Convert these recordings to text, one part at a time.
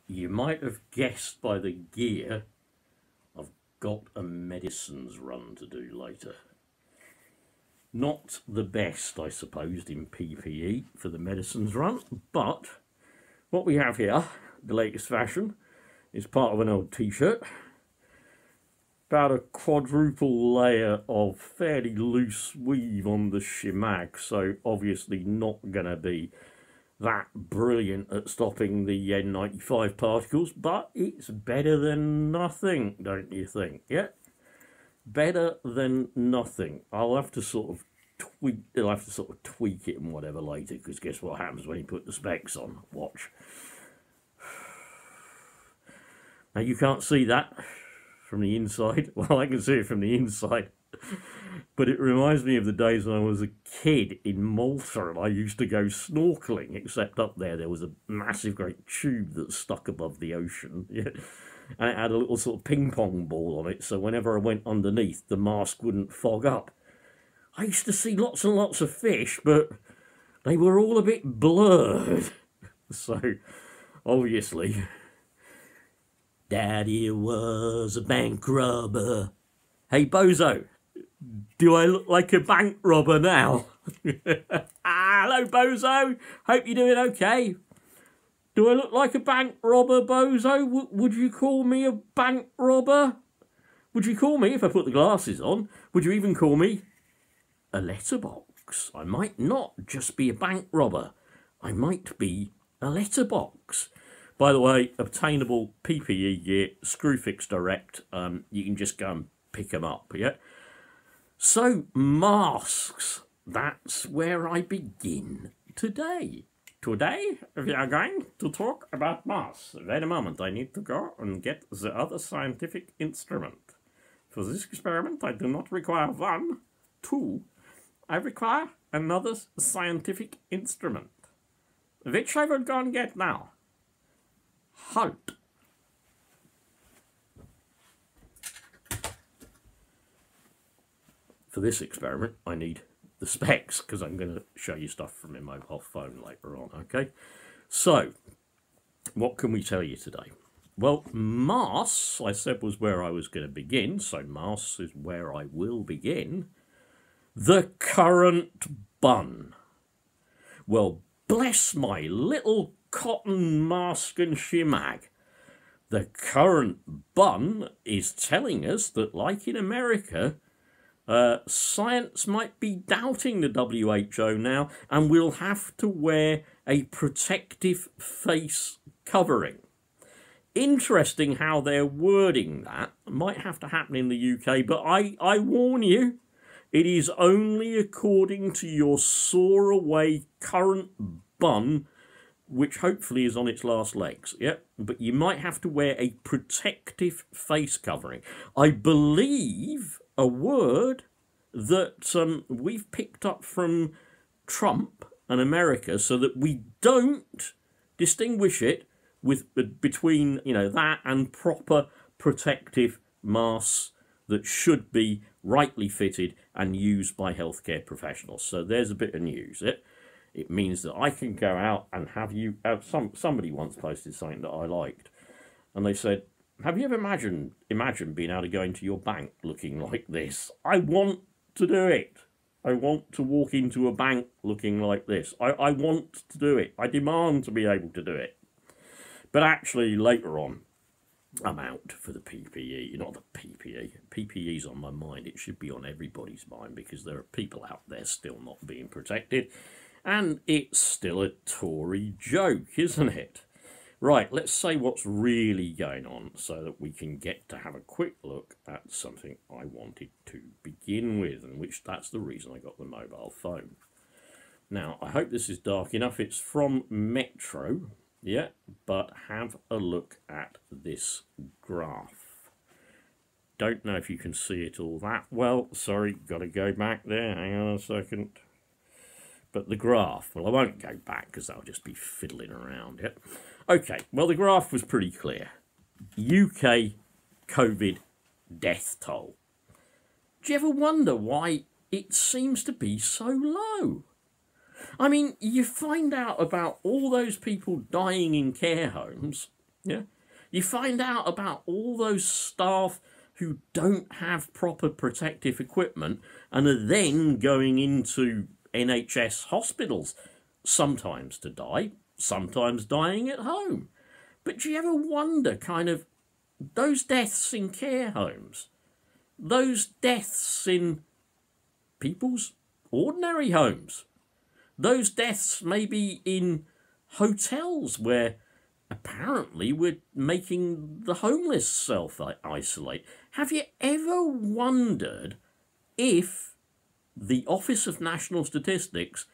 you might have guessed by the gear, I've got a medicines run to do later. Not the best, I suppose, in PPE for the medicines run, but what we have here, the latest fashion, is part of an old t-shirt. About a quadruple layer of fairly loose weave on the shemag, so obviously not going to be that brilliant at stopping the N95 particles, but it's better than nothing, don't you think? Yeah, better than nothing. I'll have to sort of tweak it and whatever later, because guess what happens when you put the specs on? Watch. Now you can't see that from the inside. Well, I can see it from the inside. But it reminds me of the days when I was a kid in Malta and I used to go snorkeling, except up there was a massive great tube that stuck above the ocean. Yeah. And it had a little sort of ping pong ball on it, so whenever I went underneath, the mask wouldn't fog up. I used to see lots and lots of fish, but they were all a bit blurred. So, obviously, Daddy was a bank robber. Hey, Bozo. Do I look like a bank robber now? Hello, Bozo. Hope you're doing okay. Do I look like a bank robber, Bozo? Would you call me a bank robber? Would you call me, if I put the glasses on, would you even call me a letterbox? I might not just be a bank robber. I might be a letterbox. By the way, obtainable PPE gear, Screwfix Direct. You can just go and pick them up, yeah? So, masks. That's where I begin today. Today, we are going to talk about masks. Wait a moment, I need to go and get the other scientific instrument. For this experiment, I do not require one, two. I require another scientific instrument, which I will go and get now. Halt. For this experiment, I need the specs, because I'm going to show you stuff from my mobile phone later on, okay? So, what can we tell you today? Well, masks, I said, was where I was going to begin, so masks is where I will begin. The current bun. Well, bless my little cotton mask and shemag. The current bun is telling us that, like in America, science might be doubting the WHO now, and we'll have to wear a protective face covering. Interesting how they're wording that. Might have to happen in the UK, but I warn you, it is only according to your saw away current bun, which hopefully is on its last legs. Yep, but you might have to wear a protective face covering. I believe a word that we've picked up from Trump and America, so that we don't distinguish it between, you know, that and proper protective masks that should be rightly fitted and used by healthcare professionals. So there's a bit of news. It means that I can go out and have you. Somebody once posted something that I liked, and they said, have you ever imagined being able to go into your bank looking like this? I want to do it. I want to walk into a bank looking like this. I want to do it. I demand to be able to do it. But actually, later on, I'm out for the PPE. Not the PPE. PPE's on my mind. It should be on everybody's mind, because there are people out there still not being protected. And it's still a Tory joke, isn't it? Right, let's say what's really going on so that we can get to have a quick look at something I wanted to begin with, and that's the reason I got the mobile phone. Now, I hope this is dark enough. It's from Metro, yeah, but have a look at this graph. Don't know if you can see it all that well. Sorry, got to go back there. Hang on a second. But the graph, well, I won't go back because that'll just be fiddling around. Yep. Okay, well, the graph was pretty clear. UK COVID death toll. Do you ever wonder why it seems to be so low? I mean, you find out about all those people dying in care homes, Yeah, you find out about all those staff who don't have proper protective equipment and are then going into NHS hospitals, sometimes to die, sometimes dying at home. But do you ever wonder, kind of, those deaths in care homes, those deaths in people's ordinary homes, those deaths maybe in hotels where apparently we're making the homeless self-isolate. Have you ever wondered if the Office of National Statistics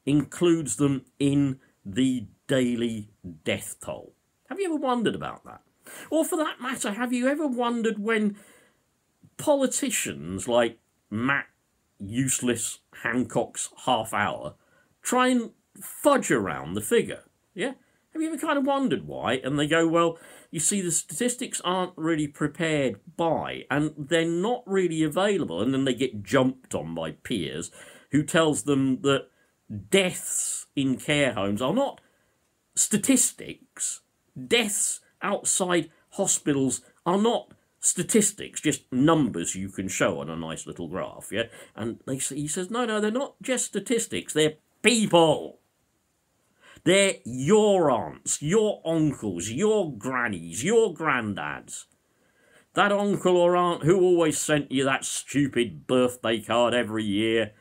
includes them in the daily death toll? Have you ever wondered about that? Or for that matter, have you ever wondered when politicians like Matt Useless Hancock's half hour try and fudge around the figure? Yeah? Have you ever kind of wondered why? And they go, well, you see, the statistics aren't really prepared by, and they're not really available. And then they get jumped on by peers who tells them that deaths in care homes are not statistics. Deaths outside hospitals are not statistics, just numbers you can show on a nice little graph, yeah? And he says, no, they're not just statistics, they're people. They're your aunts, your uncles, your grannies, your granddads. That uncle or aunt who always sent you that stupid birthday card every year,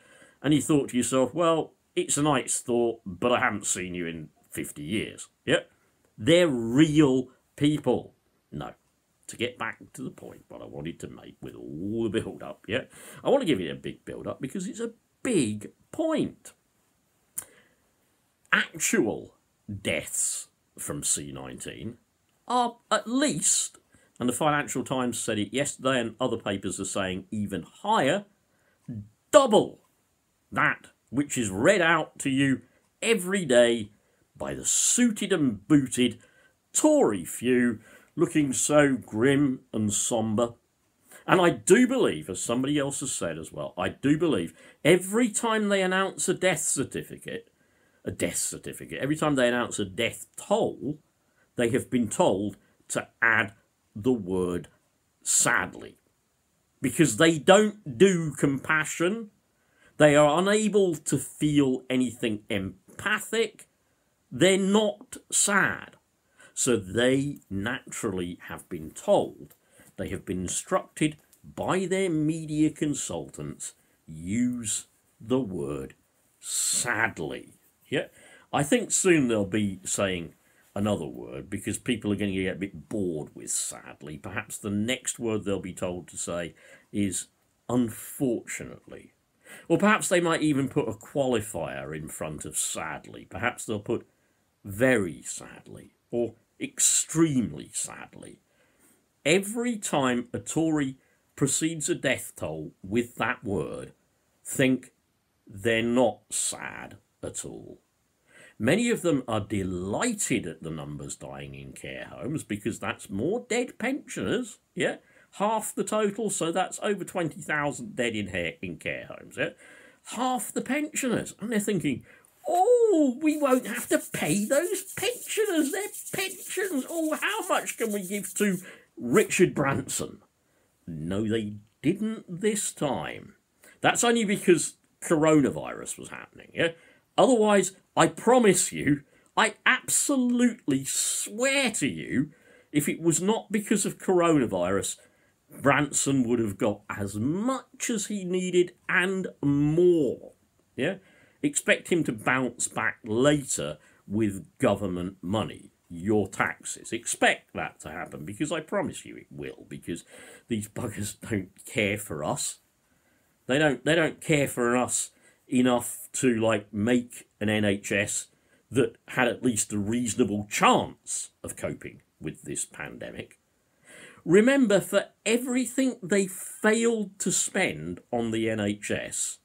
and you thought to yourself, well, it's a nice thought, but I haven't seen you in 50 years. Yep, they're real people. No, to get back to the point what I wanted to make with all the build-up, yeah? I want to give you a big build-up because it's a big point. Actual deaths from C19 are at least, and the Financial Times said it yesterday and other papers are saying even higher, double that which is read out to you every day by the suited and booted Tory few looking so grim and sombre. And I do believe, as somebody else has said as well, I do believe every time they announce a death certificate, every time they announce a death toll, they have been told to add the word sadly. Because they don't do compassion. They are unable to feel anything empathic. They're not sad. So they naturally have been told, they have been instructed by their media consultants, use the word sadly. Yeah, I think soon they'll be saying another word because people are going to get a bit bored with sadly. Perhaps the next word they'll be told to say is unfortunately. Or perhaps they might even put a qualifier in front of sadly. Perhaps they'll put very sadly or extremely sadly. Every time a Tory precedes a death toll with that word, think they're not sad at all. Many of them are delighted at the numbers dying in care homes because that's more dead pensioners, yeah? Half the total, so that's over 20,000 dead in care homes, yeah? Half the pensioners. And they're thinking, oh, we won't have to pay those pensioners, their pensions. Oh, how much can we give to Richard Branson? No, they didn't this time. That's only because coronavirus was happening, yeah? Otherwise, I promise you, I absolutely swear to you, if it was not because of coronavirus, Branson would have got as much as he needed and more. Yeah? Expect him to bounce back later with government money, your taxes. Expect that to happen because I promise you it will, because these buggers don't care for us. They don't care for us enough to like make an NHS that had at least a reasonable chance of coping with this pandemic. Remember, for everything they failed to spend on the NHS,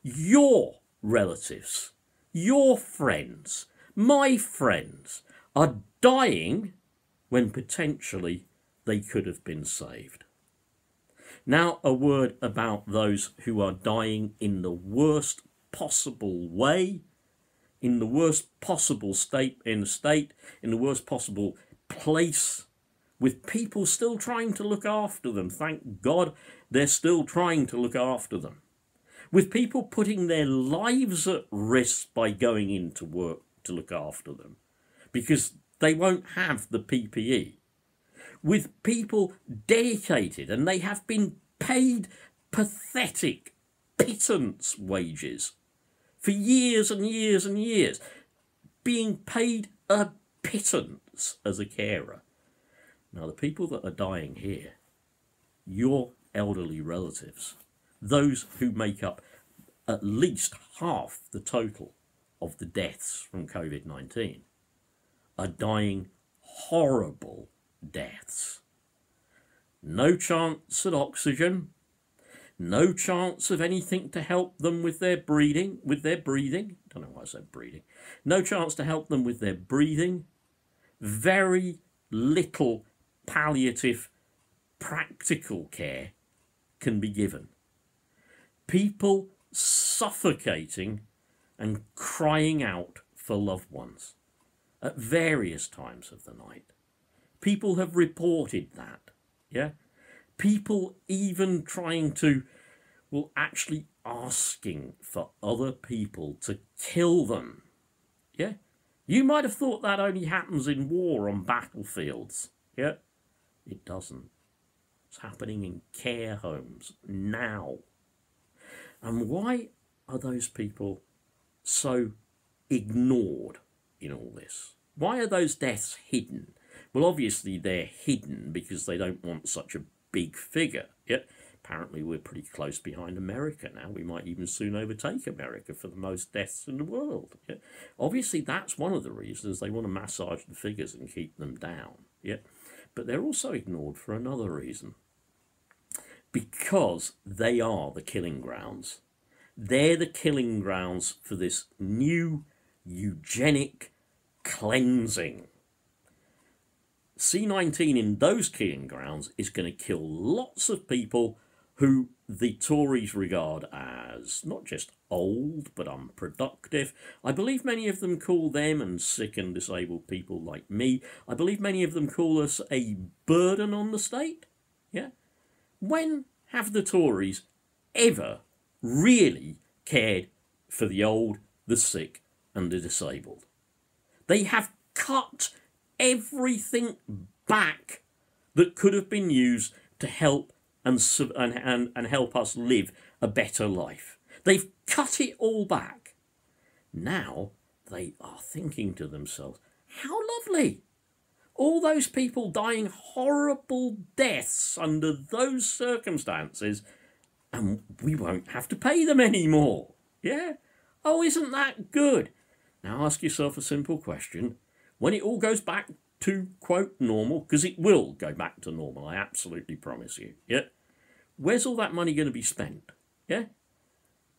your relatives, your friends, my friends are dying when potentially they could have been saved. Now a word about those who are dying in the worst possible way, in the worst possible state, in the worst possible place with people still trying to look after them. Thank God they're still trying to look after them. With people putting their lives at risk by going into work to look after them because they won't have the PPE. With people dedicated, and they have been paid pathetic pittance wages for years and years and years, being paid a pittance as a carer. Now, the people that are dying here, your elderly relatives, those who make up at least half the total of the deaths from COVID-19, are dying horrible deaths. No chance at oxygen, no chance of anything to help them with their breathing, don't know why I said breathing, no chance to help them with their breathing, very little palliative practical care can be given. People suffocating and crying out for loved ones at various times of the night. People have reported that, yeah? People even trying to, well, actually asking for other people to kill them, yeah? You might have thought that only happens in war on battlefields, yeah? It doesn't. It's happening in care homes now. And why are those people so ignored in all this? Why are those deaths hidden? Well, obviously they're hidden because they don't want such a big figure. Yeah? Apparently we're pretty close behind America now. We might even soon overtake America for the most deaths in the world. Yeah? Obviously that's one of the reasons they want to massage the figures and keep them down. Yeah? But they're also ignored for another reason. Because they are the killing grounds. They're the killing grounds for this new eugenic cleansing. C19 in those killing grounds is going to kill lots of people who the Tories regard as not just old but unproductive. I believe many of them call them, and sick and disabled people like me, I believe many of them call us a burden on the state. Yeah? When have the Tories ever really cared for the old, the sick and the disabled? They have cut everything back that could have been used to help and help us live a better life. They've cut it all back. Now they are thinking to themselves, how lovely. All those people dying horrible deaths under those circumstances, and we won't have to pay them anymore. Yeah? Oh, isn't that good? Now ask yourself a simple question. When it all goes back to, quote, normal, because it will go back to normal, I absolutely promise you, yeah? Where's all that money going to be spent? Yeah?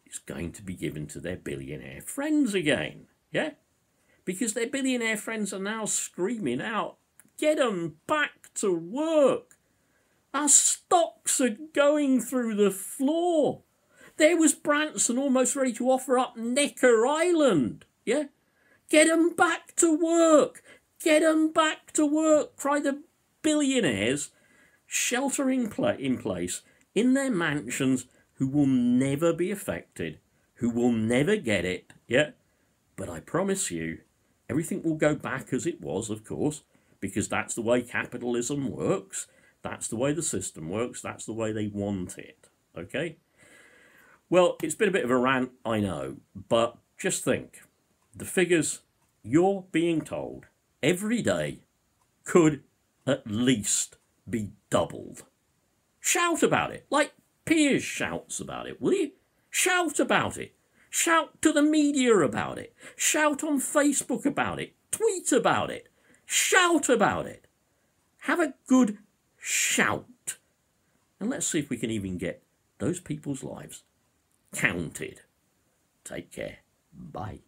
It's going to be given to their billionaire friends again, yeah? Because their billionaire friends are now screaming out, get them back to work. Our stocks are going through the floor. There was Branson almost ready to offer up Necker Island, yeah? Get them back to work. Get them back to work, cry the billionaires sheltering in place in their mansions who will never be affected, who will never get it, yeah? But I promise you, everything will go back as it was, of course, because that's the way capitalism works, that's the way the system works, that's the way they want it, okay? Well, it's been a bit of a rant, I know, but just think, the figures you're being told every day could at least be doubled. Shout about it, like Piers shouts about it, will you? Shout about it. Shout to the media about it. Shout on Facebook about it. Tweet about it. Shout about it. Have a good shout. And let's see if we can even get those people's lives counted. Take care. Bye.